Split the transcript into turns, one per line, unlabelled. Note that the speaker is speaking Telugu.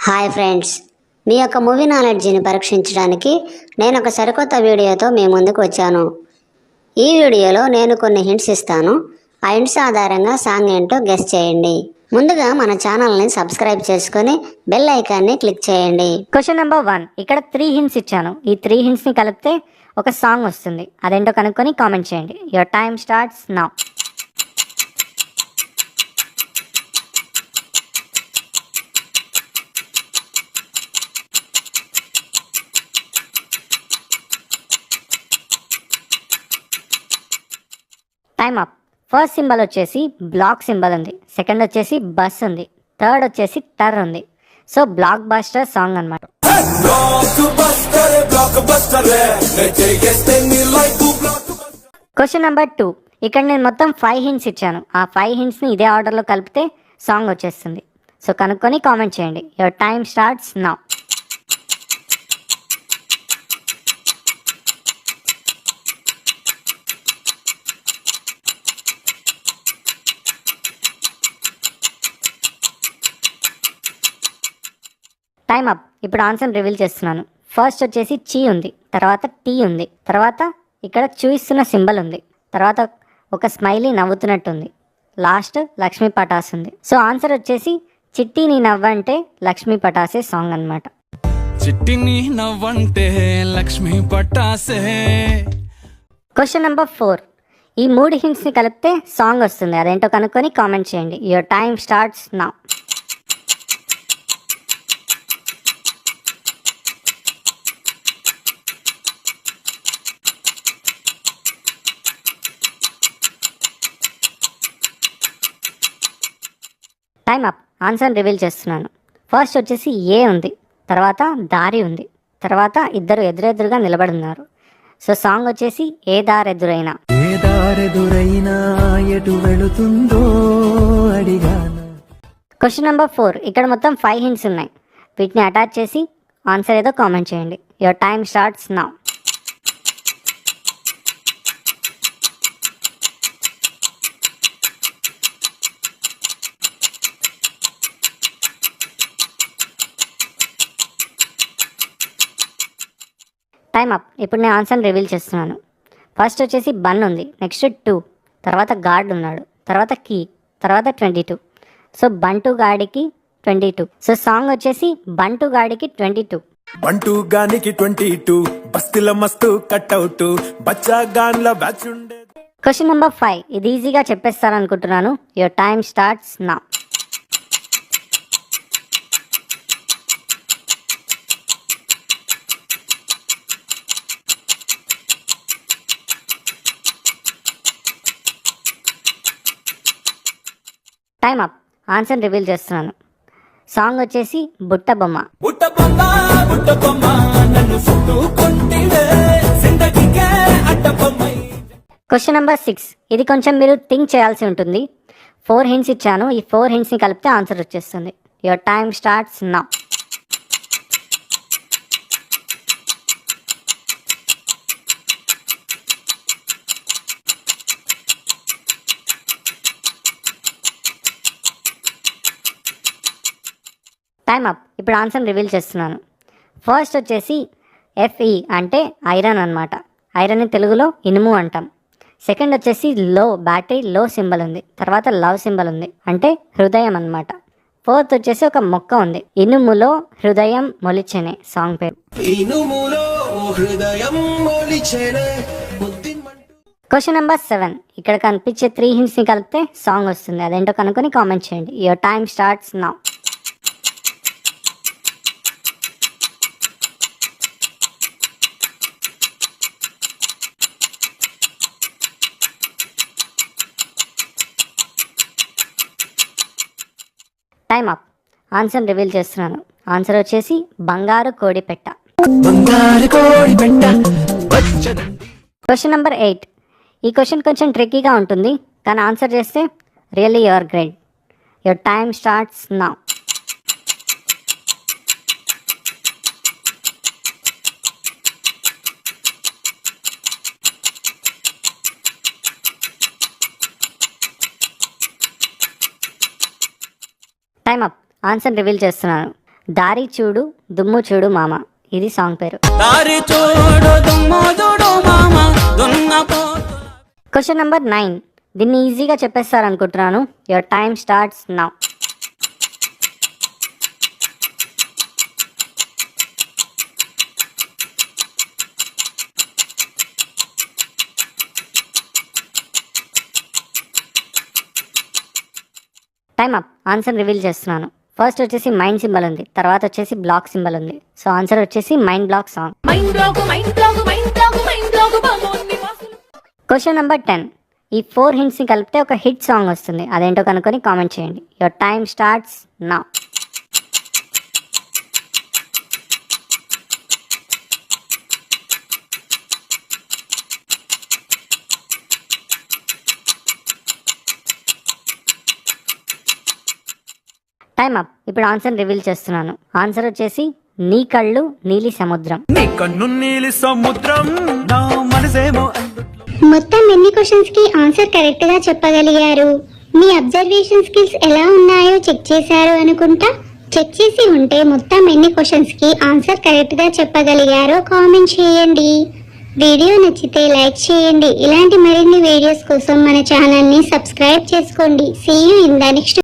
హాయ్ ఫ్రెండ్స్, మీ యొక్క మూవీ నాలెడ్జిని పరీక్షించడానికి నేను ఒక సరికొత్త వీడియోతో మీ ముందుకు వచ్చాను. ఈ వీడియోలో నేను కొన్ని హింట్స్ ఇస్తాను. ఆ హింట్స్ ఆధారంగా సాంగ్ ఏంటో గెస్ చేయండి. ముందుగా మన ఛానల్ని సబ్స్క్రైబ్ చేసుకొని బెల్ ఐకాన్ని క్లిక్ చేయండి.
Question number 1. ఇక్కడ 3 హింట్స్ ఇచ్చాను. ఈ 3 హింట్స్ని కలిపితే ఒక సాంగ్ వస్తుంది. అదేంటో కనుక్కొని కామెంట్ చేయండి. Your time starts now. Time up. First symbol వచ్చేసి బ్లాక్ సింబల్ ఉంది, సెకండ్ వచ్చేసి బస్ ఉంది, థర్డ్ వచ్చేసి టర్ ఉంది. సో బ్లాక్ బస్టర్ సాంగ్ అనమాట. Question number 2. ఇక్కడ నేను మొత్తం 5 హింట్స్ ఇచ్చాను. ఆ 5 హింట్స్ని ఇదే ఆర్డర్లో కలిపితే సాంగ్ వచ్చేస్తుంది. సో కనుక్కొని కామెంట్ చేయండి. Your time starts now. Time up. ఇప్పుడు ఆన్సర్ రివీల్ చేస్తున్నాను. ఫస్ట్ వచ్చేసి చీ ఉంది, తర్వాత టీ ఉంది, తర్వాత ఇక్కడ చూయిస్తున్న సింబల్ ఉంది, తర్వాత ఒక స్మైలీ నవ్వుతున్నట్టుంది, లాస్ట్ లక్ష్మీ పటాస్ ఉంది. సో ఆన్సర్ వచ్చేసి చిట్టి నీ నవ్వంటే లక్ష్మీ పటాసే సాంగ్ అనమాట.
చిట్టి నీ నవ్వంటే లక్ష్మీ పటాసే.
Question number 4. ఈ 3 హింట్స్ని కలిపితే సాంగ్ వస్తుంది. అదేంటో కనుక్కొని కామెంట్ చేయండి. Your time starts now. Time up. Answer reveal చేస్తున్నాను. ఫస్ట్ వచ్చేసి ఏ ఉంది, తర్వాత దారి ఉంది, తర్వాత ఇద్దరు ఎదురెదురుగా నిలబడి ఉన్నారు. సో సాంగ్ వచ్చేసి ఏ దారెదురైనా.
ఏ దారెదురైనా ఎటు వెళుతుందో అడిగాను.
Question number 4. ఇక్కడ మొత్తం 5 హింట్స్ ఉన్నాయి. వీటిని అటాచ్ చేసి ఆన్సర్ ఏదో కామెంట్ చేయండి. Your time starts now. Time up. ఇప్పుడు నేను ఆన్సర్ రివీల్ చేస్తున్నాను. ఫస్ట్ వచ్చేసి బన్ ఉంది, నెక్స్ట్ 2, తర్వాత గార్డ్ ఉన్నాడు, తర్వాత కీ, తర్వాత 22. సో బంటు గాడికి 22. సో సాంగ్ వచ్చేసి బంటు గాడికి 22.
బంటు గానికి 22 బస్తిల మస్తు కట్అవుట్ బచ్చా గాన్ల బ్యాచ్ ఉండే.
Question number 5. ఇది ఈజీగా చెప్పేస్తారనుకుంటున్నాను. Your time starts now. Time up. Answer reveal చేస్తున్నాను. సాంగ్ వచ్చేసి బుట్ట బొమ్మ. Question number 6. ఇది కొంచెం మీరు థింక్ చేయాల్సి ఉంటుంది. 4 హింట్స్ ఇచ్చాను. ఈ 4 హింట్స్ని కలిపితే ఆన్సర్ వచ్చేస్తుంది. Your time starts now. Time up. ఇప్పుడు ఆన్సర్ రివీల్ చేస్తున్నాను. ఫస్ట్ వచ్చేసి FE అంటే ఐరన్ అనమాట. ఐరన్ని తెలుగులో ఇనుము అంటాం. సెకండ్ వచ్చేసి లో, బ్యాటరీ లో సింబల్ ఉంది, తర్వాత లవ్ సింబల్ ఉంది, అంటే హృదయం అనమాట. ఫోర్త్ వచ్చేసి ఒక మొక్క ఉంది, ఇనుములో హృదయం మొలిచెనే సాంగ్ పేరు. Question number 7. ఇక్కడ కనిపించే 3 హింట్స్ని కలిపితే సాంగ్ వస్తుంది. అదేంటో కనుక్కొని కామెంట్ చేయండి. Your time starts now. Time up. Answer reveal చేస్తున్నాను. ఆన్సర్ వచ్చేసి బంగారు కోడిపెట్ట. Question number 8. ఈ క్వశ్చన్ కొంచెం ట్రిక్కీగా ఉంటుంది, కానీ ఆన్సర్ చేస్తే really your great. Your time starts now. Time up. Answer reveal చేస్తున్నాను. దారి చూడు దుమ్ము చూడు మామ, ఇది సాంగ్ పేరు.
దారి చూడు దుమ్ము చూడు మామ దున్నపో.
Question number 9. దీన్ని ఈజీగా చెప్పేస్తారు అనుకుంటున్నాను. Your time starts now. Time up. Answer reveal చేస్తున్నాను. ఫస్ట్ వచ్చేసి మైండ్ సింబల్ ఉంది, తర్వాత వచ్చేసి బ్లాక్ సింబల్ ఉంది. సో ఆన్సర్ వచ్చేసి mind block song. Question number 10. ఈ 4 hints ని కలిపితే ఒక హిట్ సాంగ్ వస్తుంది. అదేంటో కనుక్కొని కామెంట్ చేయండి. Your time starts now. Time up. ఇప్పుడు ఆన్సర్ రివీల్ చేస్తున్నాను. ఆన్సర్ వచ్చేసి నీ కళ్ళు నీలి సముద్రం.
నీ కన్ను నీలి సముద్రం నా మనసేమో
మొత్తం ఎన్ని క్వశ్చన్స్ కి ఆన్సర్ కరెక్ట్ గా చెప్పగలిగారు? మీ అబ్జర్వేషన్ స్కిల్స్ ఎలా ఉన్నాయో చెక్ చేశారు అనుకుంటా. చెక్ చేసి ఉంటే మొత్తం ఎన్ని క్వశ్చన్స్ కి ఆన్సర్ కరెక్ట్ గా చెప్పగలిగారో కామెంట్ చేయండి. వీడియో నచ్చితే లైక్ చేయండి. ఇలాంటి మరిన్ని వీడియోస్ కోసం మన ఛానల్ ని సబ్స్క్రైబ్ చేసుకోండి. See you in the next